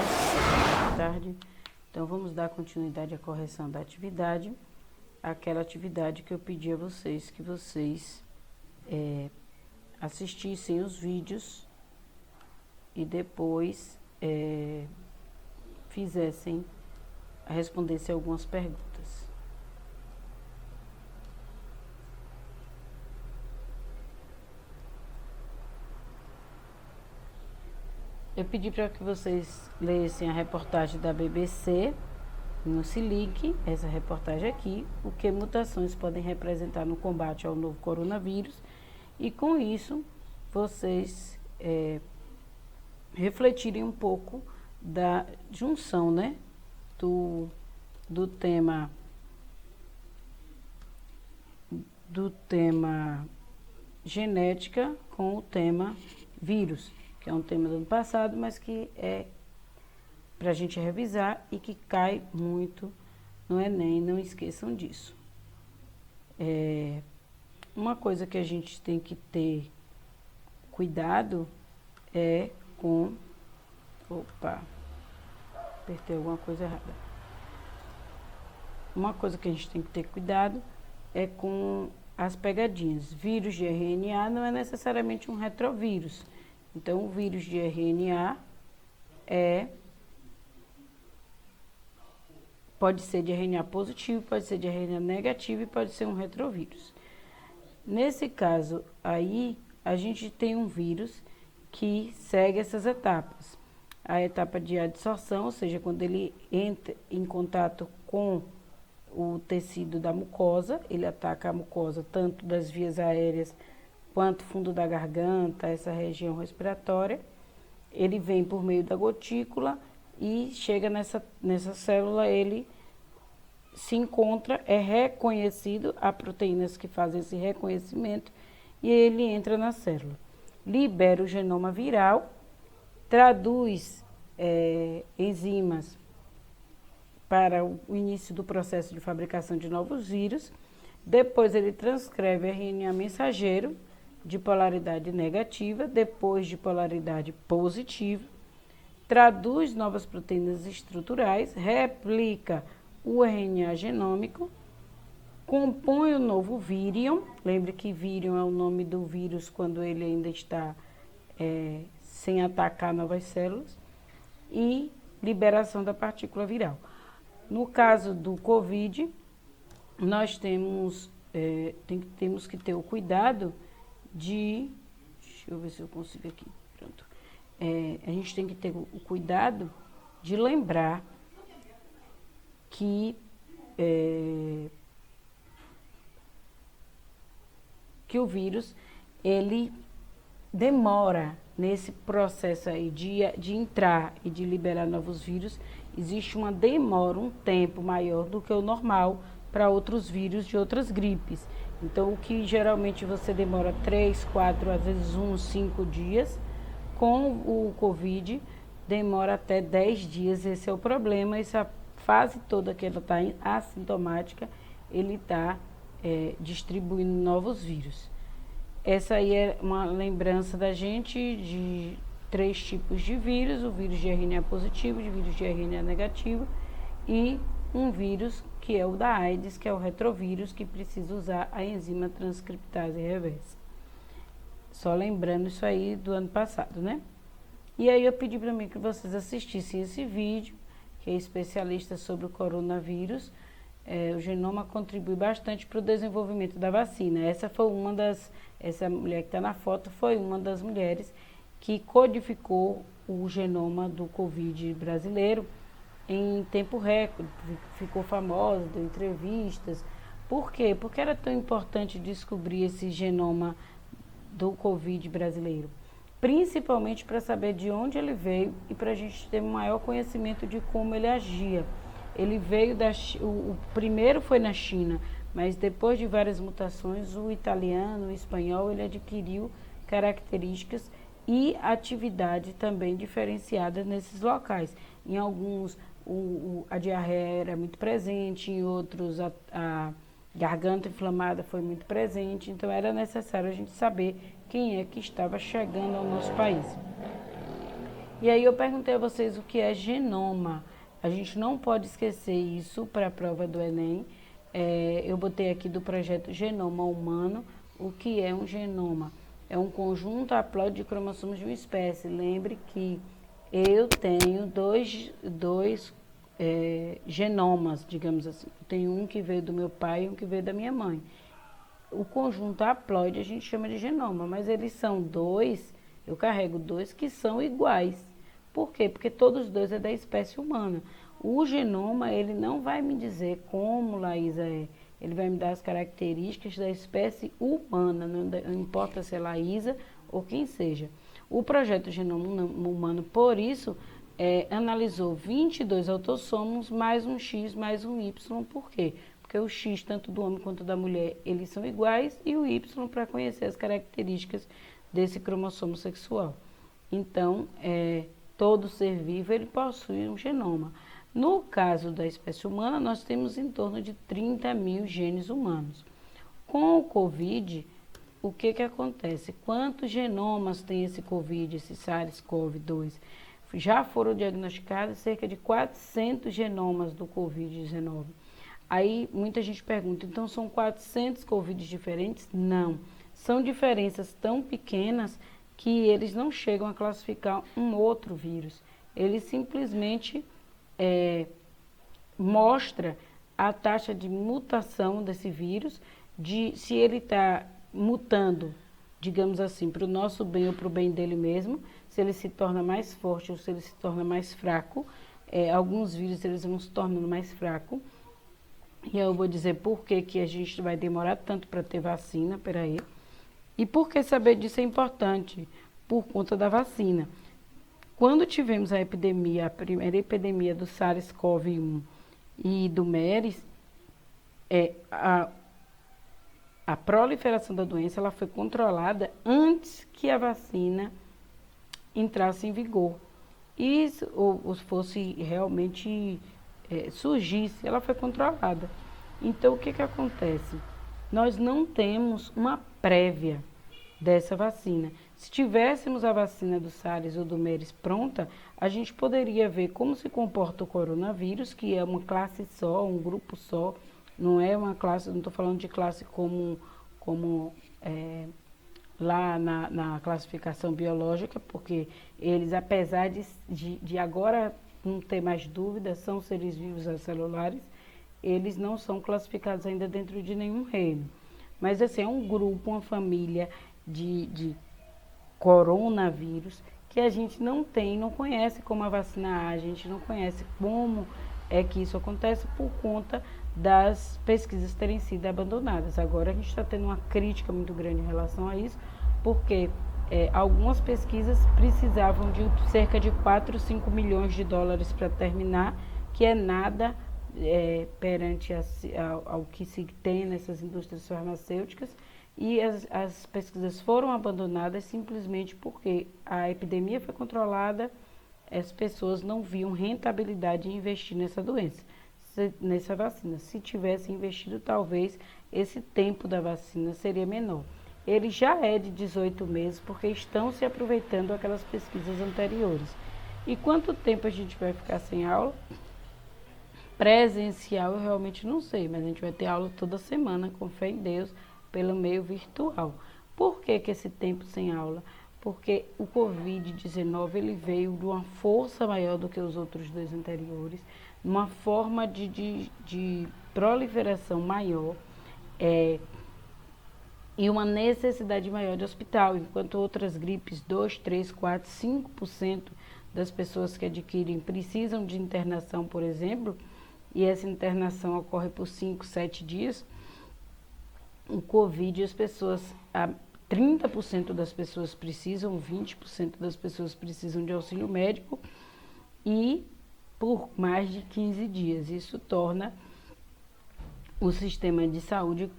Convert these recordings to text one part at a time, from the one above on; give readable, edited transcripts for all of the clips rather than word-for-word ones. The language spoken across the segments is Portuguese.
boa tarde. Então, vamos dar continuidade à correção da atividade, aquela atividade que eu pedi a vocês, que vocês assistissem os vídeos e depois respondessem algumas perguntas. Eu pedi para que vocês lessem a reportagem da BBC, no Se Ligue, essa reportagem aqui, o que mutações podem representar no combate ao novo coronavírus, e com isso vocês refletirem um pouco da junção, né, do tema genética com o tema vírus, que é um tema do ano passado, mas que é para a gente revisar e que cai muito no Enem, não esqueçam disso. Uma coisa que a gente tem que ter cuidado é com... Opa, apertei alguma coisa errada. Uma coisa que a gente tem que ter cuidado é com as pegadinhas. Vírus de RNA não é necessariamente um retrovírus. Então, o vírus de RNA pode ser de RNA positivo, pode ser de RNA negativo e pode ser um retrovírus. Nesse caso aí, a gente tem um vírus que segue essas etapas. A etapa de adsorção, ou seja, quando ele entra em contato com o tecido da mucosa, ele ataca a mucosa tanto das vias aéreas quanto fundo da garganta, essa região respiratória. Ele vem por meio da gotícula e chega nessa célula, ele se encontra, é reconhecido, há proteínas que fazem esse reconhecimento, e ele entra na célula. Libera o genoma viral, traduz enzimas para o início do processo de fabricação de novos vírus, depois ele transcreve RNA mensageiro de polaridade negativa, depois de polaridade positiva, traduz novas proteínas estruturais, replica o RNA genômico, compõe o novo vírion, lembre que vírion é o nome do vírus quando ele ainda está sem atacar novas células, e liberação da partícula viral. No caso do COVID, nós temos que ter o cuidado de... Deixa eu ver se eu consigo aqui. Pronto. A gente tem que ter o cuidado de lembrar que o vírus, ele demora nesse processo aí de entrar e de liberar novos vírus. Existe uma demora, um tempo maior do que o normal para outros vírus de outras gripes. Então, o que geralmente você demora 3, 4, às vezes 5 dias, com o COVID demora até 10 dias. Esse é o problema. Essa fase toda que ela está assintomática, ele está distribuindo novos vírus. Essa aí é uma lembrança da gente de 3 tipos de vírus: o vírus de RNA positivo, o vírus de RNA negativo e um vírus que é o da AIDS, que é o retrovírus, que precisa usar a enzima transcriptase reversa. Só lembrando isso aí do ano passado, né? E aí eu pedi para mim que vocês assistissem esse vídeo, que é especialista sobre o coronavírus. O genoma contribui bastante para o desenvolvimento da vacina. Essa mulher que está na foto foi uma das mulheres que codificou o genoma do COVID brasileiro em tempo recorde, ficou famosa, deu entrevistas. Por quê? Porque era tão importante descobrir esse genoma do COVID brasileiro, principalmente para saber de onde ele veio e para a gente ter um maior conhecimento de como ele agia. Ele veio o primeiro foi na China, mas depois de várias mutações, o italiano, o espanhol, ele adquiriu características e atividade também diferenciada nesses locais. Em alguns, a diarreia era muito presente, em outros a garganta inflamada foi muito presente, então era necessário a gente saber quem é que estava chegando ao nosso país. E aí eu perguntei a vocês o que é genoma. A gente não pode esquecer isso para a prova do Enem. Eu botei aqui do projeto Genoma Humano. O que é um genoma? É um conjunto haploide de cromossomos de uma espécie. Lembre que eu tenho dois genomas, digamos assim. Eu tenho um que veio do meu pai e um que veio da minha mãe. O conjunto haploide a gente chama de genoma, mas eles são dois, eu carrego dois que são iguais. Por quê? Porque todos os dois é da espécie humana. O genoma, ele não vai me dizer como Laísa é, ele vai me dar as características da espécie humana, não importa se é Laísa ou quem seja. O projeto Genoma Humano, por isso, analisou 22 autossomos mais um X mais um Y. Por quê? Porque o X, tanto do homem quanto da mulher, eles são iguais, e o Y para conhecer as características desse cromossomo sexual. Então, todo ser vivo ele possui um genoma. No caso da espécie humana, nós temos em torno de 30 mil genes humanos. Com o Covid, o que acontece? Quantos genomas tem esse Covid, esse SARS-CoV-2? Já foram diagnosticados cerca de 400 genomas do Covid-19. Aí muita gente pergunta, então são 400 Covid diferentes? Não, são diferenças tão pequenas que eles não chegam a classificar um outro vírus. Eles simplesmente mostra a taxa de mutação desse vírus, de se ele está mutando, digamos assim, para o nosso bem ou para o bem dele mesmo, se ele se torna mais forte ou se ele se torna mais fraco. Alguns vírus eles vão se tornando mais fracos. E eu vou dizer por que a gente vai demorar tanto para ter vacina, peraí. E por que saber disso é importante? Por conta da vacina. Quando tivemos a primeira epidemia do SARS-CoV-1 e do MERS, a proliferação da doença ela foi controlada antes que a vacina entrasse em vigor. E ou fosse realmente surgisse, ela foi controlada. Então, o que acontece? Nós não temos uma prévia dessa vacina. Se tivéssemos a vacina do SARS ou do MERS pronta, a gente poderia ver como se comporta o coronavírus, que é uma classe só, um grupo só, não é uma classe, não estou falando de classe como lá na classificação biológica, porque eles, apesar de agora não ter mais dúvida, são seres vivos acelulares, eles não são classificados ainda dentro de nenhum reino. Mas assim, é um grupo, uma família de coronavírus que a gente não conhece como a vacina age, a gente não conhece como é que isso acontece por conta das pesquisas terem sido abandonadas. Agora a gente está tendo uma crítica muito grande em relação a isso, porque algumas pesquisas precisavam de cerca de 4, 5 milhões de dólares para terminar, que é nada perante ao que se tem nessas indústrias farmacêuticas, e as pesquisas foram abandonadas simplesmente porque a epidemia foi controlada, as pessoas não viam rentabilidade em investir nessa doença, nessa vacina. Se tivesse investido, talvez esse tempo da vacina seria menor. Ele já é de 18 meses, porque estão se aproveitando aquelas pesquisas anteriores. E quanto tempo a gente vai ficar sem aula? Presencial eu realmente não sei, mas a gente vai ter aula toda semana, com fé em Deus, pelo meio virtual. Por que esse tempo sem aula? Porque o Covid-19 ele veio de uma força maior do que os outros dois anteriores, uma forma de proliferação maior, e uma necessidade maior de hospital, enquanto outras gripes, 2, 3, 4, 5% das pessoas que adquirem precisam de internação, por exemplo, e essa internação ocorre por 5, 7 dias, o Covid, 30% das pessoas precisam, 20% das pessoas precisam de auxílio médico e por mais de 15 dias. Isso torna o sistema de saúde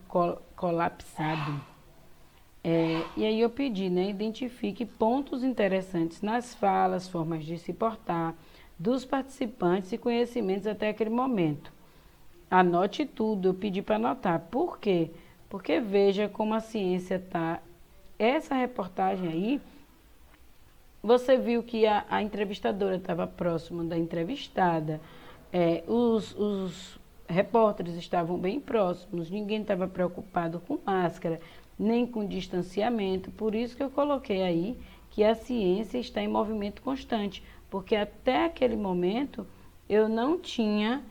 colapsado. E aí eu pedi, identifique pontos interessantes nas falas, formas de se portar dos participantes e conhecimentos até aquele momento. Anote tudo, eu pedi para anotar. Por quê? Porque veja como a ciência está. Essa reportagem aí, você viu que a entrevistadora estava próxima da entrevistada, os repórteres estavam bem próximos, ninguém estava preocupado com máscara, nem com distanciamento, por isso que eu coloquei aí que a ciência está em movimento constante, porque até aquele momento eu não tinha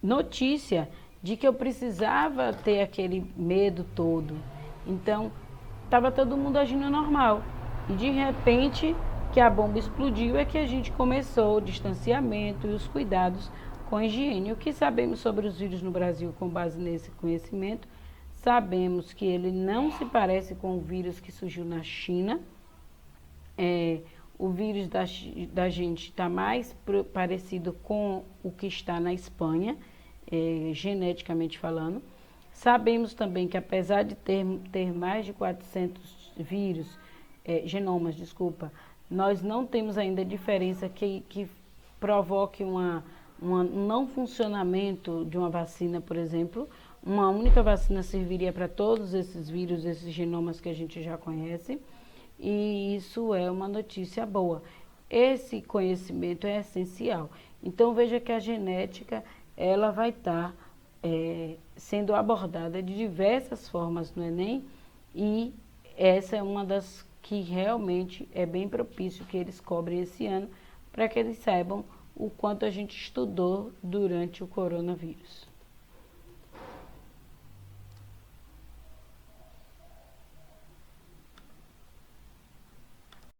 notícia de que eu precisava ter aquele medo todo. Então, estava todo mundo agindo normal. E de repente, que a bomba explodiu, é que a gente começou o distanciamento e os cuidados com a higiene. O que sabemos sobre os vírus no Brasil com base nesse conhecimento? Sabemos que ele não se parece com o vírus que surgiu na China. O vírus da gente está mais parecido com o que está na Espanha, geneticamente falando. Sabemos também que apesar de ter mais de 400 vírus, genomas, desculpa, nós não temos ainda diferença que provoque um não funcionamento de uma vacina, por exemplo. Uma única vacina serviria para todos esses vírus, esses genomas que a gente já conhece, e isso é uma notícia boa. Esse conhecimento é essencial. Então veja que a genética ela vai estar sendo abordada de diversas formas no Enem, e essa é uma das que realmente é bem propício que eles cobrem esse ano, para que eles saibam o quanto a gente estudou durante o coronavírus.